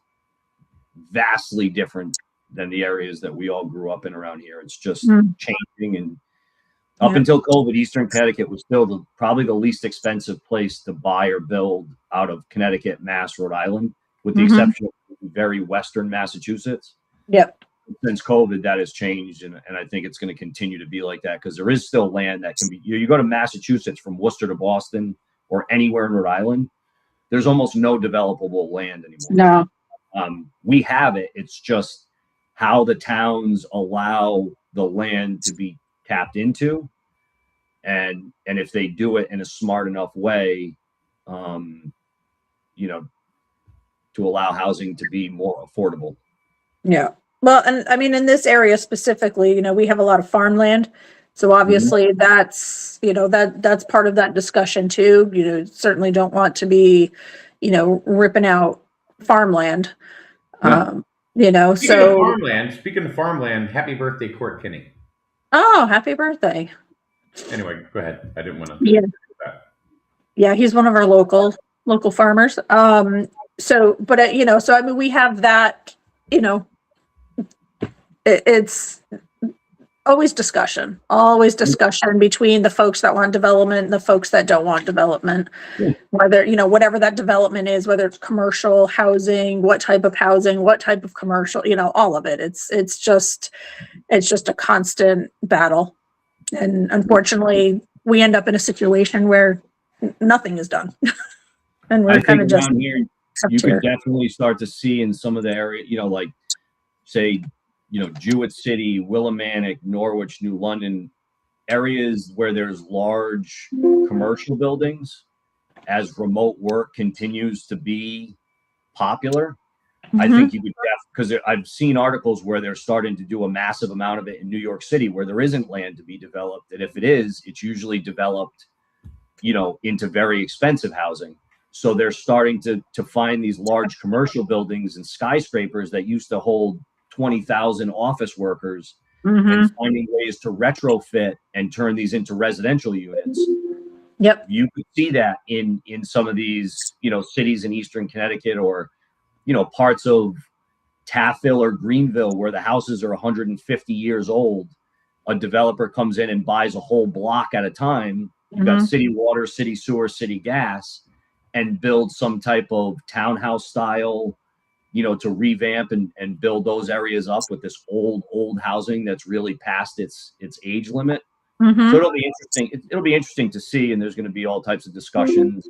vastly different than the areas that we all grew up in around here. It's just changing. And up until COVID, Eastern Connecticut was still probably the least expensive place to buy or build out of Connecticut, Mass, Rhode Island, with the exception of very Western Massachusetts. Yep. Since COVID, that has changed, and I think it's going to continue to be like that because there is still land that can be. You go to Massachusetts from Worcester to Boston or anywhere in Rhode Island, there's almost no developable land anymore. No. We have it. It's just how the towns allow the land to be tapped into, and if they do it in a smart enough way, to allow housing to be more affordable. Yeah. Well, and I mean, in this area specifically, we have a lot of farmland. So obviously that's, that's part of that discussion too. Certainly don't want to be, ripping out farmland. Speaking of farmland, happy birthday, Court Kinney. Oh, happy birthday. Anyway, go ahead. I didn't want to. Yeah, he's one of our local farmers. So I mean, we have that, it's always discussion between the folks that want development and the folks that don't want development. Whether, whatever that development is, whether it's commercial housing, what type of commercial, all of it. It's just a constant battle. And unfortunately, we end up in a situation where nothing is done. And we're kind of just here, you can definitely start to see in some of the area, like say, Jewett City, Willimantic, Norwich, New London, areas where there's large commercial buildings, as remote work continues to be popular. I think you could, because I've seen articles where they're starting to do a massive amount of it in New York City where there isn't land to be developed. And if it is, it's usually developed, into very expensive housing. So they're starting to find these large commercial buildings and skyscrapers that used to hold 20,000 office workers and finding ways to retrofit and turn these into residential units. Yep. You could see that in some of these, cities in Eastern Connecticut or, parts of Taftville or Greenville where the houses are 150 years old. A developer comes in and buys a whole block at a time. You've got city water, city sewer, city gas, and build some type of townhouse style, to revamp and build those areas up with this old housing that's really past its age limit. So it'll be interesting. It'll be interesting to see, and there's going to be all types of discussions.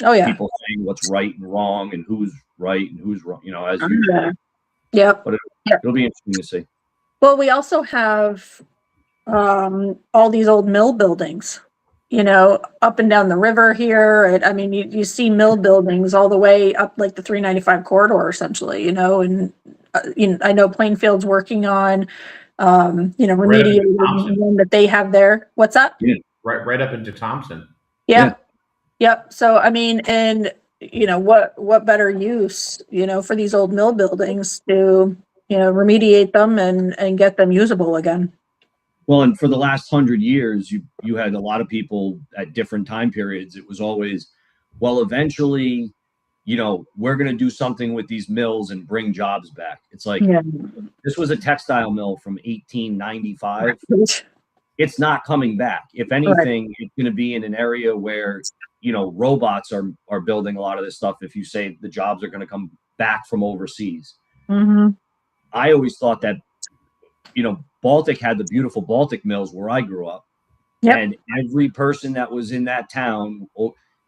Oh yeah, people saying what's right and wrong, and who's right and who's wrong. As usual. Yep. But it'll be interesting to see. Well, we also have all these old mill buildings. Up and down the river here. I mean, you see mill buildings all the way up like the 395 corridor, essentially, and I know Plainfield's working on, remediating one that they have there. What's that? Yeah. Right up into Thompson. Yeah. Yep. So, I mean, and, what better use, for these old mill buildings to, remediate them and get them usable again. Well, and for the last 100 years, you had a lot of people at different time periods. It was always, well, eventually, we're going to do something with these mills and bring jobs back. It's like, this was a textile mill from 1895. It's not coming back. If anything, it's going to be in an area where, robots are building a lot of this stuff. If you say the jobs are going to come back from overseas. I always thought that, Baltic had the beautiful Baltic mills where I grew up. Yep. And every person that was in that town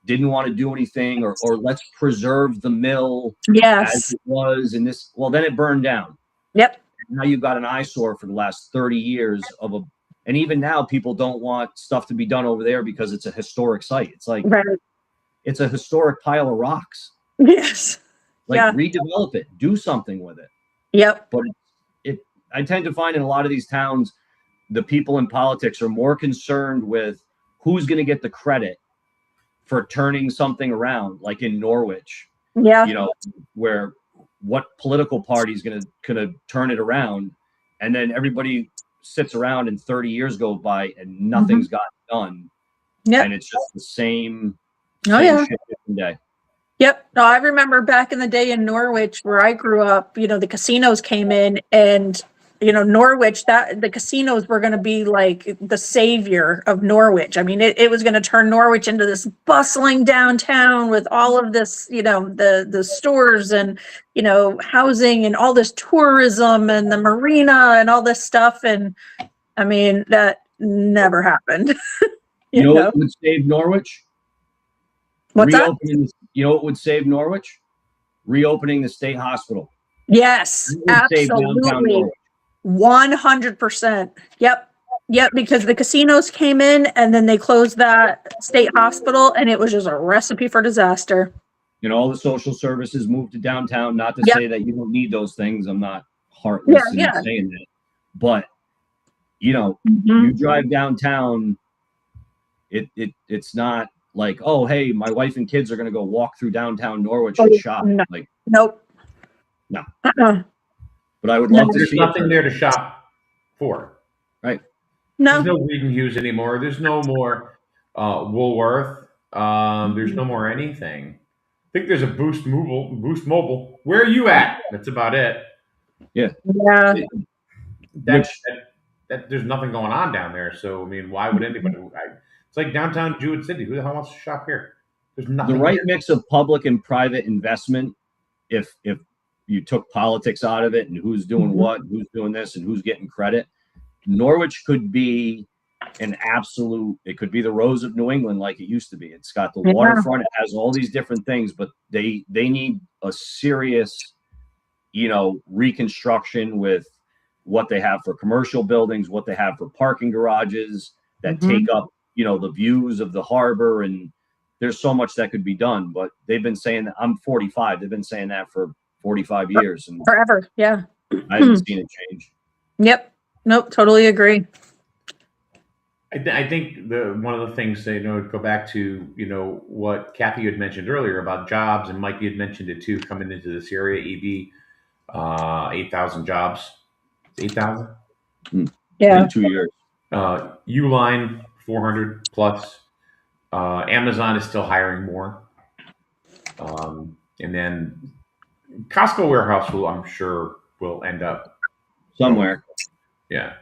didn't want to do anything or let's preserve the mill as Yes. it was. And then it burned down. Yep. Now you've got an eyesore for the last 30 years and even now people don't want stuff to be done over there because it's a historic site. It's like, Right. it's a historic pile of rocks. Yes. Like Yeah. redevelop it, do something with it. Yep. But I tend to find in a lot of these towns, the people in politics are more concerned with who's going to get the credit for turning something around, like in Norwich, Yeah. where what political party is going to turn it around, and then everybody sits around and 30 years go by and nothing's gotten done. Yep. And it's just the same Oh, yeah. shit different day. Yep. No, I remember back in the day in Norwich where I grew up, the casinos came in and, Norwich, the casinos were going to be like the savior of Norwich. I mean, it was going to turn Norwich into this bustling downtown with all of this, the stores and, housing and all this tourism and the marina and all this stuff. And I mean, that never happened. You know what would save Norwich? What's that? You know what would save Norwich? Reopening the state hospital. Yes, absolutely. 100%. Yep. Because the casinos came in and then they closed that state hospital and it was just a recipe for disaster. All the social services moved to downtown. Not to say that you don't need those things. I'm not heartless in saying that. But, you drive downtown, it's not like, oh, hey, my wife and kids are going to go walk through downtown Norwich and shop. No. Like, nope. No. But I would love to see. There's nothing there to shop for. Right. No. There's no Reed and Hughes anymore. There's no more Woolworth. There's no more anything. I think there's a Boost Mobile. Where are you at? That's about it. Yeah. Yeah. There's nothing going on down there. So I mean, why would anybody? It's like downtown Jewett City. Who the hell wants to shop here? There's nothing. The right here. mix of public and private investment. If you took politics out of it and who's doing what, who's doing this, and who's getting credit, Norwich could be it could be the Rose of New England like it used to be. It's got the waterfront, it has all these different things, but they need a serious, reconstruction with what they have for commercial buildings, what they have for parking garages that take up, the views of the harbor. And there's so much that could be done, but they've been saying that. I'm 45. They've been saying that for 45 years and forever. Yeah. I haven't seen it change. Yep. Nope. Totally agree. I think one of the things go back to what Kathy had mentioned earlier about jobs, and Mike, you had mentioned it too, coming into this area. EB, 8,000 jobs. 8,000. Yeah. In 2 years. Uline 400 plus. Amazon is still hiring more, and then Costco warehouse I'm sure will end up somewhere. Yeah.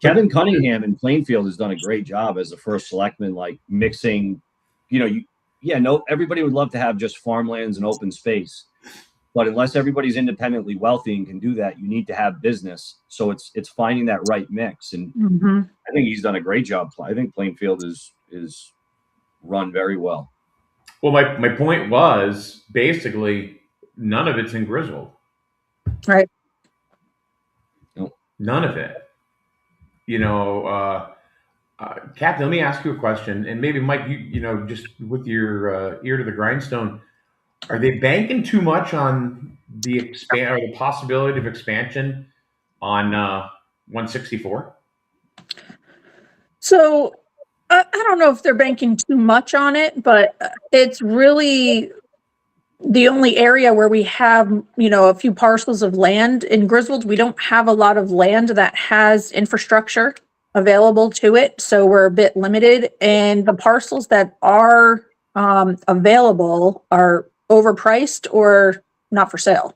Kevin Cunningham in Plainfield has done a great job as the first selectman, like mixing, everybody would love to have just farmlands and open space, but unless everybody's independently wealthy and can do that, you need to have business. So it's finding that right mix. And I think he's done a great job. I think Plainfield is run very well. Well, my point was basically none of it's in Griswold. Right. Nope. None of it. Kathy, let me ask you a question, and maybe Mike, you just with your ear to the grindstone, are they banking too much on the possibility of expansion on 164? So I don't know if they're banking too much on it, but it's really the only area where we have, a few parcels of land. In Griswold, we don't have a lot of land that has infrastructure available to it. So we're a bit limited, and the parcels that are available are overpriced or not for sale.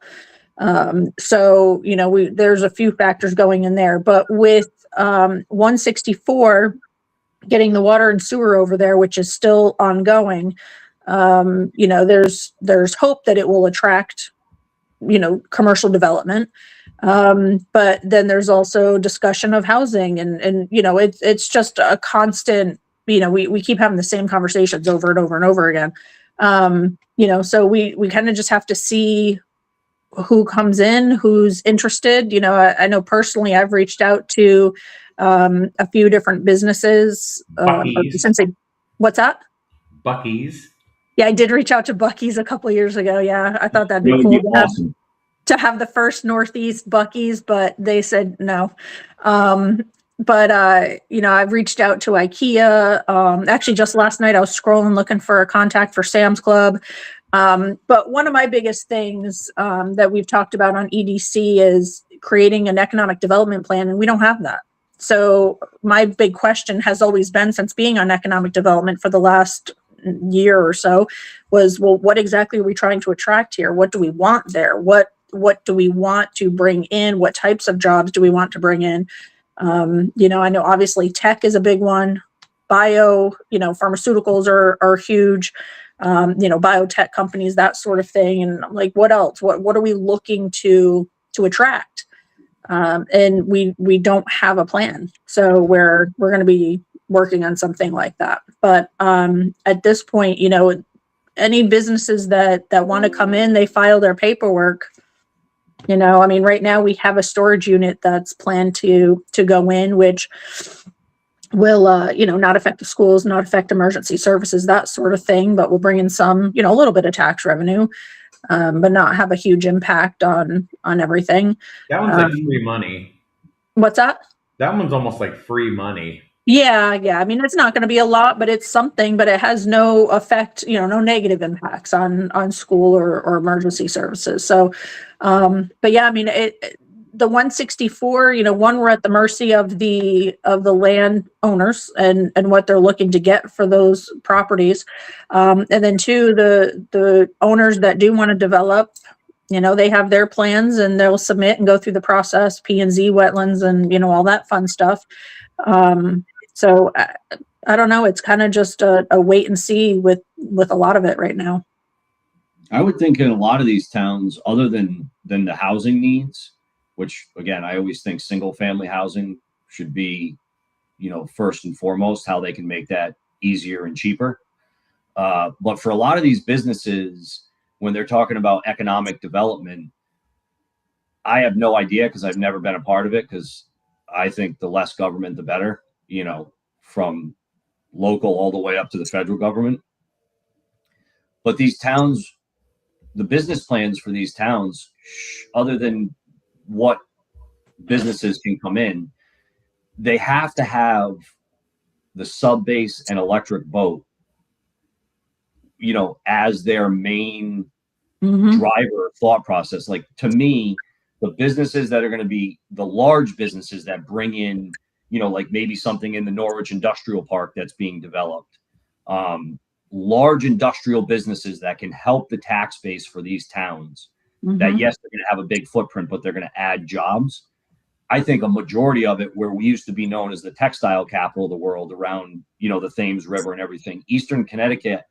So, there's a few factors going in there, but with 164 getting the water and sewer over there, which is still ongoing, there's hope that it will attract commercial development. But then there's also discussion of housing, and it's just a constant, we keep having the same conversations over and over and over again. So we kind of just have to see who comes in, who's interested. I know personally I've reached out to a few different businesses. Buc-ee's. What's that? Buc-ee's. Yeah, I did reach out to Buc-ee's a couple of years ago. Yeah, I thought that'd That be would cool be awesome. to have the first Northeast Buc-ee's, but they said no. But I've reached out to IKEA. Actually, just last night I was scrolling looking for a contact for Sam's Club. But one of my biggest things that we've talked about on EDC is creating an economic development plan, and we don't have that. So my big question has always been, since being on economic development for the last year or so, was, well, what exactly are we trying to attract here? What do we want there? What do we want to bring in? What types of jobs do we want to bring in? I know obviously tech is a big one. Bio, pharmaceuticals are huge. Biotech companies, that sort of thing. And I'm like, what else? What are we looking to attract? And we don't have a plan. So we're going to be working on something like that. But at this point, any businesses that want to come in, they file their paperwork. Right now we have a storage unit that's planned to go in, which will, not affect the schools, not affect emergency services, that sort of thing, but we'll bring in some, a little bit of tax revenue, but not have a huge impact on everything. That one's like free money. What's that? That one's almost like free money. Yeah. It's not going to be a lot, but it's something, but it has no effect, no negative impacts on school or emergency services. So, but yeah, the 164, we're at the mercy of the land owners and what they're looking to get for those properties. And then two, the owners that do want to develop, they have their plans and they'll submit and go through the process, P&Z, wetlands, and, all that fun stuff. So I don't know. It's kind of just a wait and see with a lot of it right now. I would think in a lot of these towns, other than the housing needs, which again, I always think single family housing should be, first and foremost, how they can make that easier and cheaper. But for a lot of these businesses, when they're talking about economic development, I have no idea because I've never been a part of it, because I think the less government, the better, from local all the way up to the federal government. But these towns, the business plans for these towns, other than what businesses can come in, they have to have the sub base and electric boat, as their main driver thought process. Like, to me, the businesses that are going to be the large businesses that bring in, like maybe something in the Norwich Industrial Park that's being developed, large industrial businesses that can help the tax base for these towns, that yes, they're going to have a big footprint, but they're going to add jobs. I think a majority of it, where we used to be known as the textile capital of the world around, the Thames River and everything, Eastern Connecticut,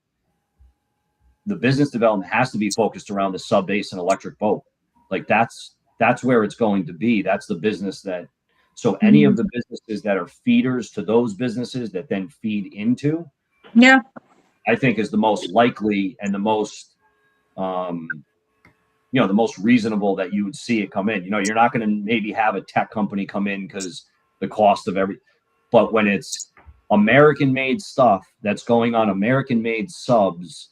the business development has to be focused around the sub base and electric boat. Like that's where it's going to be. That's the business that, so any of the businesses that are feeders to those businesses that then feed into, I think is the most likely and the most, the most reasonable that you would see it come in. You're not going to maybe have a tech company come in because the cost of but when it's American made stuff that's going on American made subs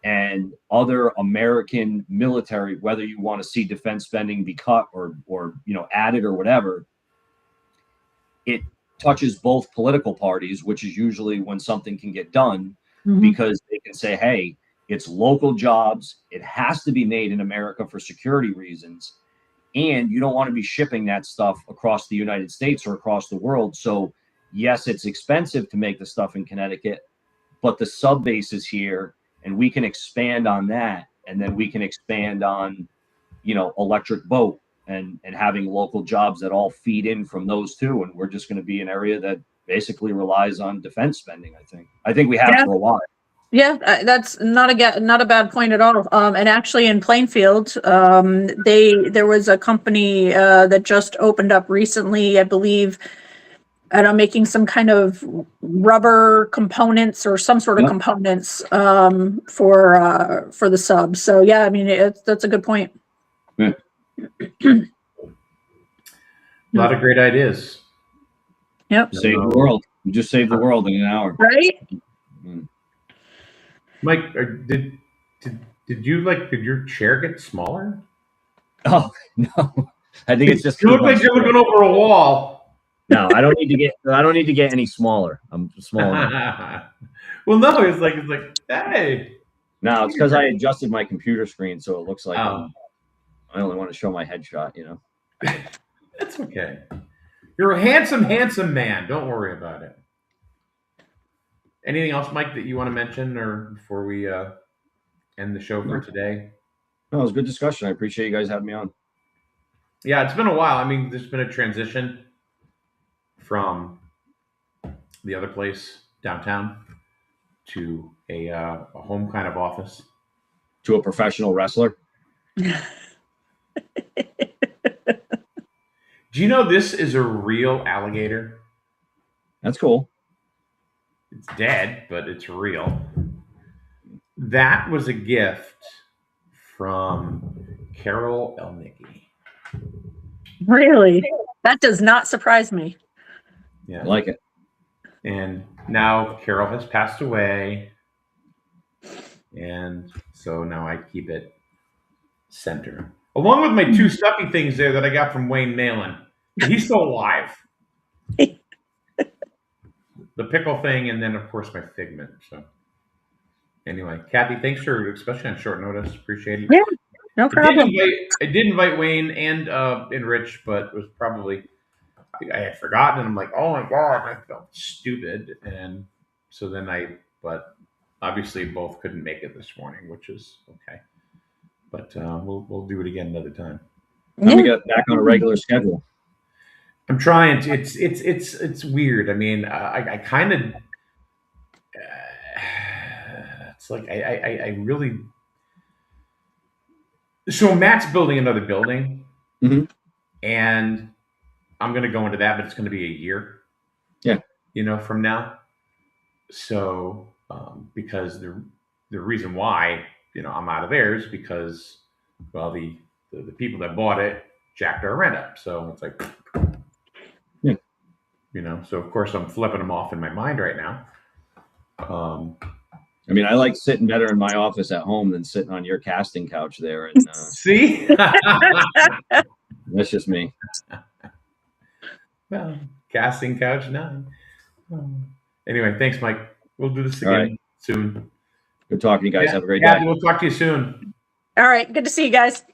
and other American military, whether you want to see defense spending be cut or added or whatever, it touches both political parties, which is usually when something can get done, because they can say, hey, it's local jobs. It has to be made in America for security reasons. And you don't want to be shipping that stuff across the United States or across the world. So yes, it's expensive to make the stuff in Connecticut, but the sub base is here and we can expand on that. And then we can expand on, electric boat and having local jobs that all feed in from those two. And we're just going to be an area that basically relies on defense spending. I think we have for a while. Yeah, that's not a bad point at all. And actually in Plainfield, there was a company that just opened up recently, I believe, I don't know, making some kind of rubber components or some sort of Yep. components for the subs. So yeah, I mean that's a good point. Yeah. A lot of great ideas. Yep. Save the world. You just saved the world in an hour. Right? Mike, did your chair get smaller? Oh no, I think it's just You look like you're looking over a wall. No, I don't need to get any smaller. I'm small enough. Well, no, it's like hey. No, it's because I adjusted my computer screen so it looks like Oh. I only want to show my headshot. That's okay. You're a handsome man. Don't worry about it. Anything else, Mike, that you want to mention, or before we end the show for today? No, it was a good discussion. I appreciate you guys having me on. Yeah, it's been a while. I mean, there's been a transition from the other place downtown to a home kind of office. To a professional wrestler. Do you know this is a real alligator? That's cool. It's dead, but it's real. That was a gift from Carol Elnicki. Really? That does not surprise me. Yeah. I like it. And now Carol has passed away. And so now I keep it center. Along with my two stuffy things there that I got from Wayne Malin. He's still alive. The pickle thing, and then of course my figment. So anyway, Kathy, thanks for, especially on short notice, appreciate it. Yeah, no problem. I did invite Wayne and Rich, but it was probably I had forgotten, and I'm like, oh my god, I felt stupid, and so then but obviously both couldn't make it this morning, which is okay. But we'll do it again another time. Time to get back on a regular schedule. I'm trying to. It's weird. I mean, I kind of. It's like I really. So Matt's building another building, and I'm going to go into that, but it's going to be a year. Yeah. From now. So because the reason why I'm out of there is because the people that bought it jacked our rent up. So it's like. Yeah. So of course I'm flipping them off in my mind right now. I mean, I like sitting better in my office at home than sitting on your casting couch there. And see, that's just me. Well, casting couch 9. Anyway, thanks, Mike. We'll do this again soon. Good talking to you guys. Have a great day. Yeah, we'll talk to you soon. All right. Good to see you guys.